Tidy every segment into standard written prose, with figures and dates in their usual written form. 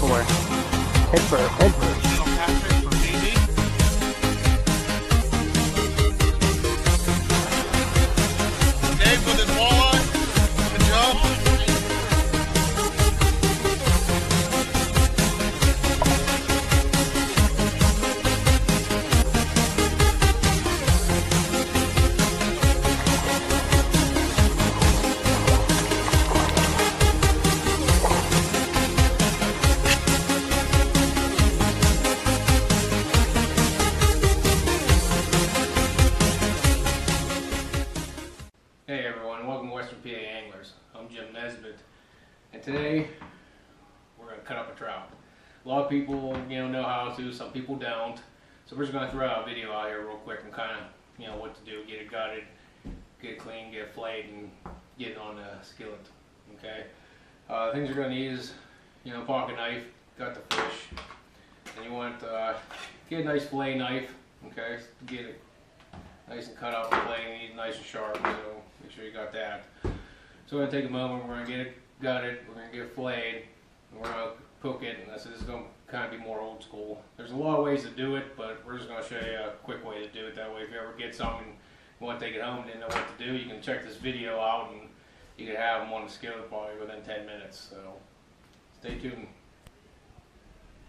somewhere. Head first, head first. Dave with his walleye. Good job. Hey everyone, welcome to Western PA Anglers. I'm Jim Nesbitt, and today we're going to cut up a trout. A lot of people, know how to, some people don't. So we're just going to throw out a video out here real quick and kind of, what to do. Get it gutted, get it clean, get it flayed, and get it on the skillet. Okay. Things you're going to need is, pocket knife, got the fish, and you want get a nice fillet knife. Okay, to get it nice and cut out the blade, you need it nice and sharp, so make sure you got that. So we're going to take a moment, we're going to get it gutted, we're going to get it flayed, and we're going to cook it, and this is going to kind of be more old school. There's a lot of ways to do it, but we're just going to show you a quick way to do it. That way if you ever get something, you want to take it home and didn't know what to do, you can check this video out and you can have them on the skillet probably within 10 minutes, so stay tuned.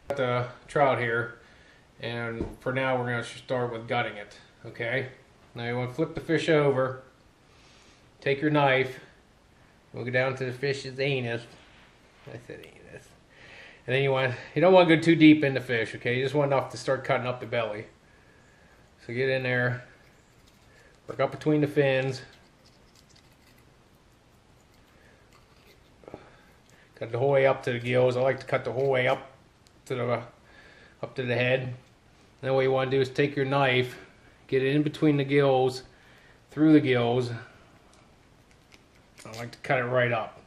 Got the trout here, and for now we're going to start with gutting it, okay? Now you want to flip the fish over, take your knife, we'll go down to the fish's anus. I said anus. And then you don't want to go too deep in the fish, okay? You just want enough to start cutting up the belly. So get in there, work up between the fins, cut the whole way up to the gills. I like to cut the whole way up to the head. And then what you want to do is take your knife, get it in between the gills, through the gills. I like to cut it right up.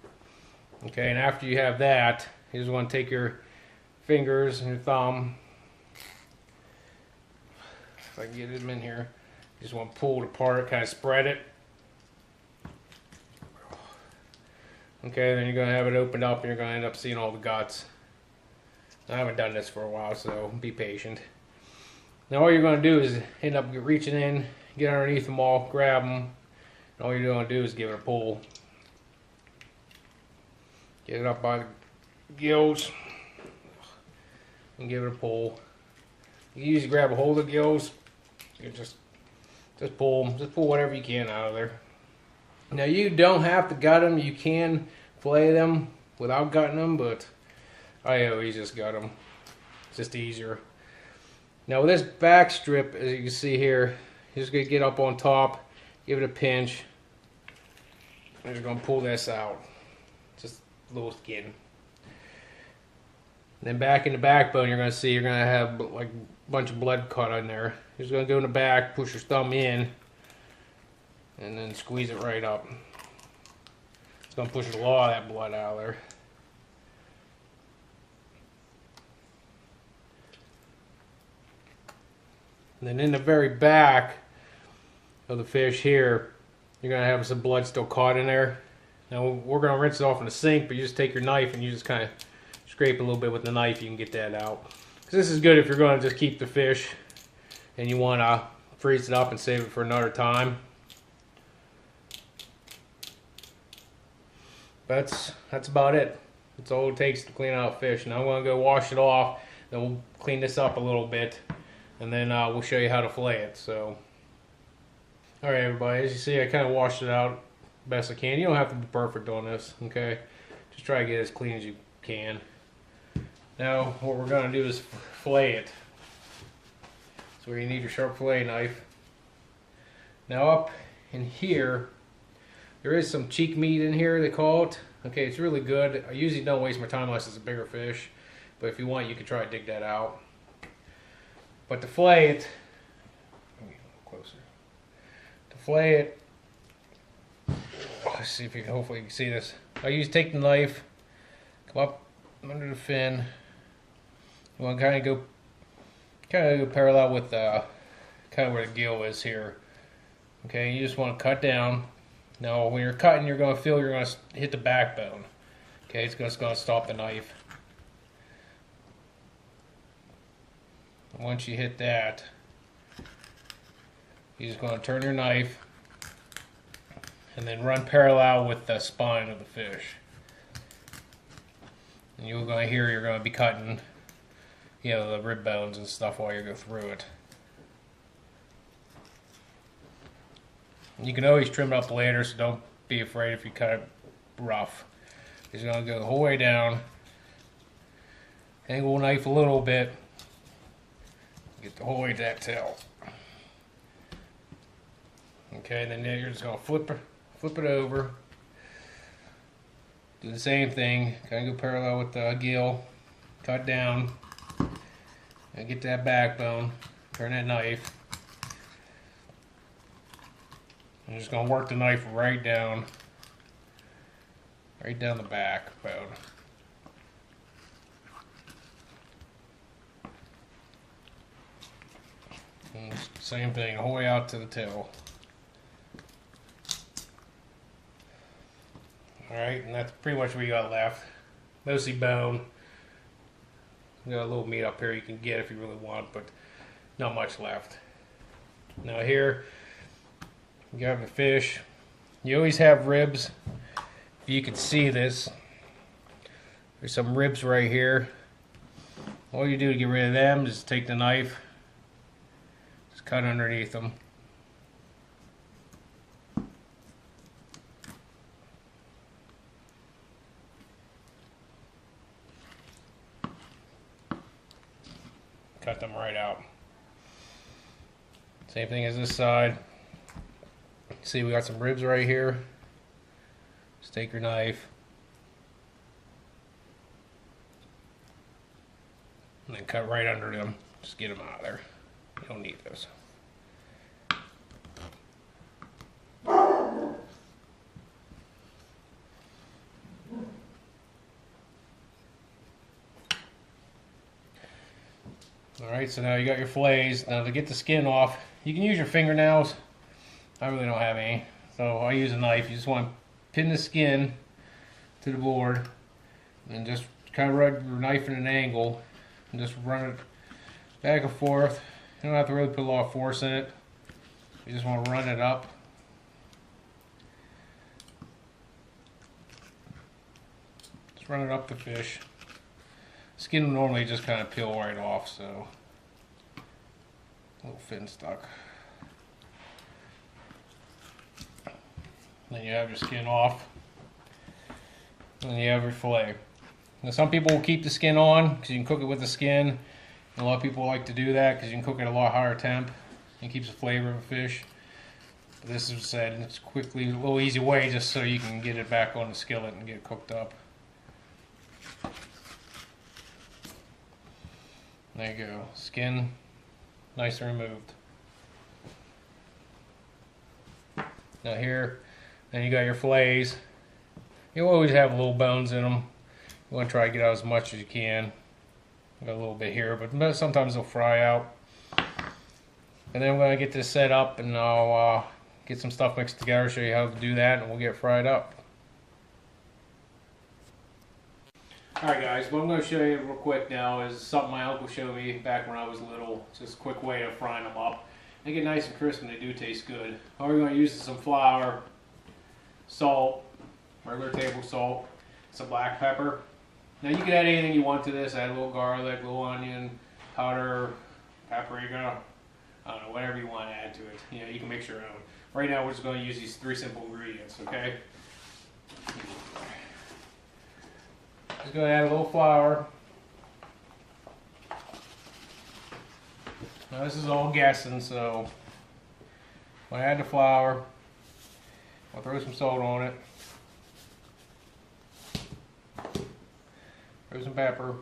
Okay, and after you have that, you just want to take your fingers and your thumb. If I can get them in here, you just want to pull it apart, kind of spread it. Okay, then you're going to have it opened up and you're going to end up seeing all the guts. I haven't done this for a while, so be patient. Now all you're going to do is end up reaching in, get underneath them all, grab them, and all you're going to do is give it a pull. Get it up by the gills, and give it a pull. You usually grab a hold of the gills, you just pull them, just pull whatever you can out of there. Now you don't have to gut them, you can fillet them without gutting them, but I always just gut them. It's just easier. Now with this back strip, as you can see here, you're just going to get up on top, give it a pinch, and you're going to pull this out. Just a little skin. And then back in the backbone, you're going to see you're going to have like a bunch of blood cut in there. You're just going to go in the back, push your thumb in, and then squeeze it right up. It's going to push a lot of that blood out of there. And then in the very back of the fish here, you're going to have some blood still caught in there. Now we're going to rinse it off in the sink, but you just take your knife and you just kind of scrape a little bit with the knife, you can get that out. Because this is good if you're going to just keep the fish and you want to freeze it up and save it for another time. That's about it. That's all it takes to clean out fish. Now I'm going to go wash it off, then we'll clean this up a little bit. And then we'll show you how to fillet it. So, alright everybody, as you see I kind of washed it out best I can. You don't have to be perfect on this, okay? Just try to get it as clean as you can. Now what we're going to do is fillet it. So you need your sharp fillet knife. Now up in here, there is some cheek meat in here, they call it. Okay, it's really good. I usually don't waste my time unless it's a bigger fish. But if you want, you can try to dig that out. But to fillet it, let me get a little closer. To fillet it, let's see if you can, hopefully you can see this. I usually take the knife, come up under the fin. You want to kind of go parallel with kind of where the gill is here. Okay, you just want to cut down. Now, when you're cutting, you're going to feel you're going to hit the backbone. Okay, it's going to stop the knife. once you hit that, you're just going to turn your knife and then run parallel with the spine of the fish. And you're going to hear you're going to be cutting, the rib bones and stuff while you go through it. You can always trim it up later, so don't be afraid if you cut it rough. You're going to go the whole way down, angle knife a little bit, get the whole way to that tail. Okay, then you're just going to flip it over. Do the same thing, kind of go parallel with the gill, cut down, and get that backbone, turn that knife. I'm just going to work the knife right down the backbone. And same thing, the whole way out to the tail. Alright, and that's pretty much what you got left. Mostly bone. You got a little meat up here you can get if you really want, but not much left. Now here, you have the fish. You always have ribs. If you can see this, there's some ribs right here. All you do to get rid of them is take the knife, just cut underneath them. Cut them right out. Same thing as this side. See, we got some ribs right here. Just take your knife and then cut right under them. Just get them out of there. You don't need those. Alright, so now you got your fillets. Now to get the skin off, you can use your fingernails. I really don't have any, so I use a knife. You just want to pin the skin to the board and just kind of rub your knife in an angle and just run it back and forth. You don't have to really put a lot of force in it. You just want to run it up. Just run it up the fish. Skin will normally just kind of peel right off, so a little fin stuck. Then you have your skin off, and you have your fillet. Now some people will keep the skin on because you can cook it with the skin. A lot of people like to do that because you can cook it at a lot higher temp and keeps the flavor of the fish. But this is said, it's quickly a little easy way just so you can get it back on the skillet and get it cooked up. There you go, skin nice and removed. Now here, then you got your fillets. You'll always have little bones in them. You want to try to get out as much as you can. Got a little bit here, but sometimes they'll fry out. And then we're going to get this set up, and I'll get some stuff mixed together, show you how to do that, and we'll get it fried up. Alright guys, what I'm going to show you real quick now is something my uncle showed me back when I was little. It's just a quick way of frying them up. They get nice and crisp and they do taste good. All we're going to use is some flour, salt, regular table salt, some black pepper. Now you can add anything you want to this. Add a little garlic, a little onion, powder, paprika, I don't know, whatever you want to add to it. You know, you can mix your own. Right now we're just going to use these 3 simple ingredients, okay? Just going to add a little flour. Now this is all guessing, so when I add the flour, I'll throw some salt on it. Throw some pepper.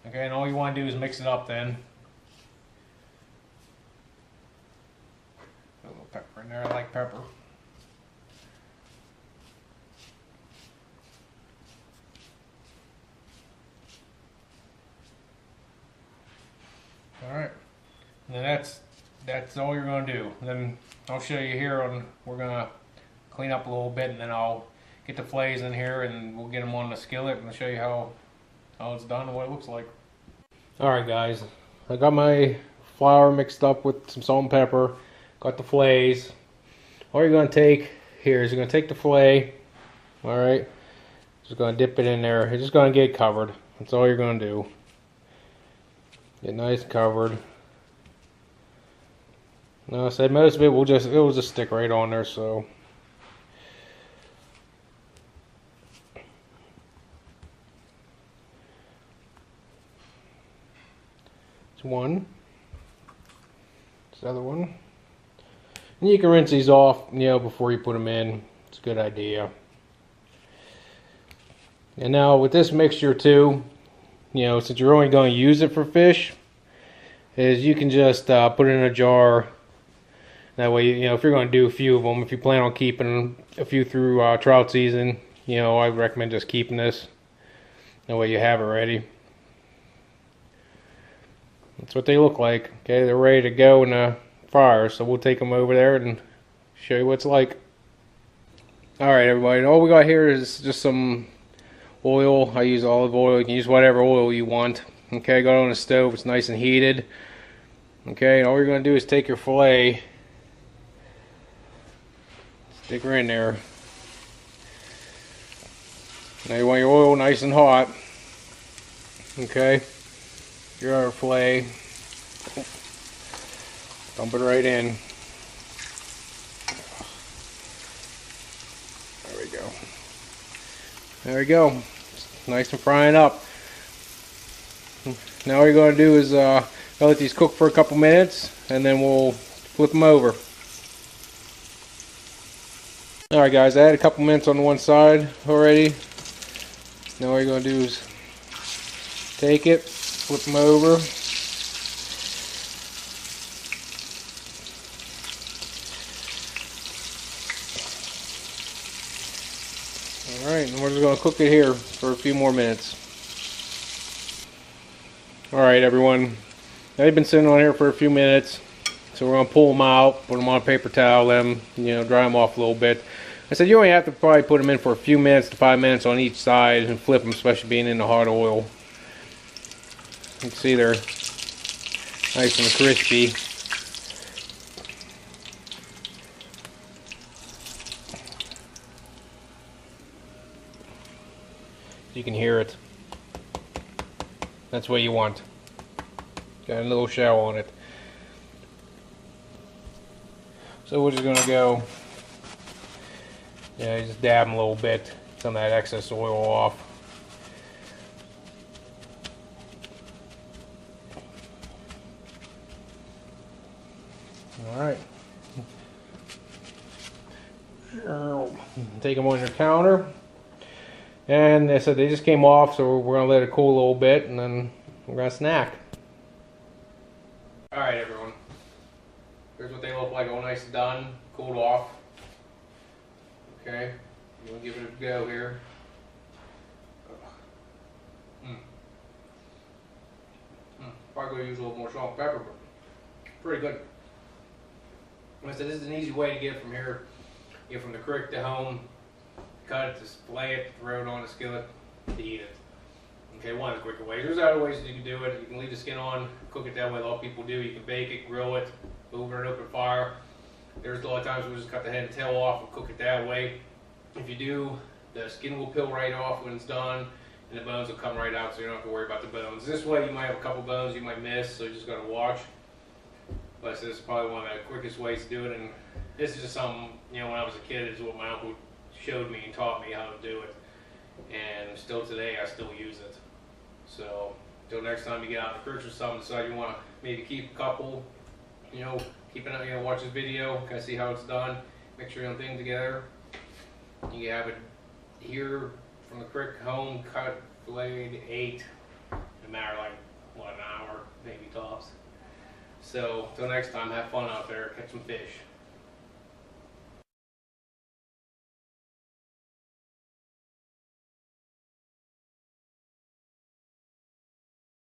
Okay, and all you want to do is mix it up then. Put a little pepper in there, I like pepper. Alright, and then that's all you're going to do. And then I'll show you here on, we're going to clean up a little bit, and then I'll get the fillets in here and we'll get them on the skillet and I'll show you how it's done and what it looks like. Alright guys, I got my flour mixed up with some salt and pepper. Got the fillets. All you're going to take here is you're going to take the fillet. Alright, just going to dip it in there. You're just going to get it covered. That's all you're going to do. Get nice covered. No, I said most of it will just stick right on there, so. It's one. It's the other one. And you can rinse these off, before you put them in. It's a good idea. And now with this mixture too, since you're only going to use it for fish, is you can just put it in a jar. That way, if you're going to do a few of them, if you plan on keeping a few through trout season, I recommend just keeping this. That way you have it ready. That's what they look like. Okay, they're ready to go in the fryer, so we'll take them over there and show you what it's like. Alright everybody, all we got here is just some oil. I use olive oil. You can use whatever oil you want. Okay, got it on the stove. It's nice and heated. Okay, and all you're going to do is take your fillet, stick her in there. Now you want your oil nice and hot. Okay, your fillet, dump it right in. There we go. There we go. It's nice and frying up. Now all you're going to do is let these cook for a couple minutes, and then we'll flip them over. Alright guys, I had a couple minutes on one side already. Now all you're going to do is take it, flip them over. Alright, and we're just going to cook it here for a few more minutes. Alright everyone, they've been sitting on here for a few minutes, so we're going to pull them out, put them on a paper towel, let them, dry them off a little bit. I said you only have to probably put them in for a few minutes to 5 minutes on each side and flip them, especially being in the hot oil. You can see they're nice and crispy. You can hear it. That's what you want. Got a little shell on it. So we're just gonna go, just dab them a little bit, some of that excess oil off. All right. Take them on your counter. And they said they just came off, so we're going to let it cool a little bit, and then we're going to snack. Alright everyone, here's what they look like, all nice and done, cooled off. Okay, I'm going to give it a go here. Probably going to use a little more salt and pepper, but pretty good. Like I said, this is an easy way to get from here, get from the creek to home. Cut it, just fillet it, throw it on a skillet to eat it. Okay, one of the quicker ways. There's other ways that you can do it. You can leave the skin on, cook it that way. A lot of people do. You can bake it, grill it, over an open fire. There's a lot of times we'll just cut the head and tail off and cook it that way. If you do, the skin will peel right off when it's done, and the bones will come right out, so you don't have to worry about the bones. This way, you might have a couple bones you might miss, so you just got to watch. But this is probably one of the quickest ways to do it, and this is just something, when I was a kid, is what my uncle showed me and taught me how to do it, and still today I still use it. So until next time you get out in the creek or something, decide you want to maybe keep a couple, keep an eye, watch this video, kind of see how it's done, make sure you thing together. You can have it here from the creek home, cut, filleted, ate in a matter of an hour, maybe tops. So until next time, have fun out there, catch some fish.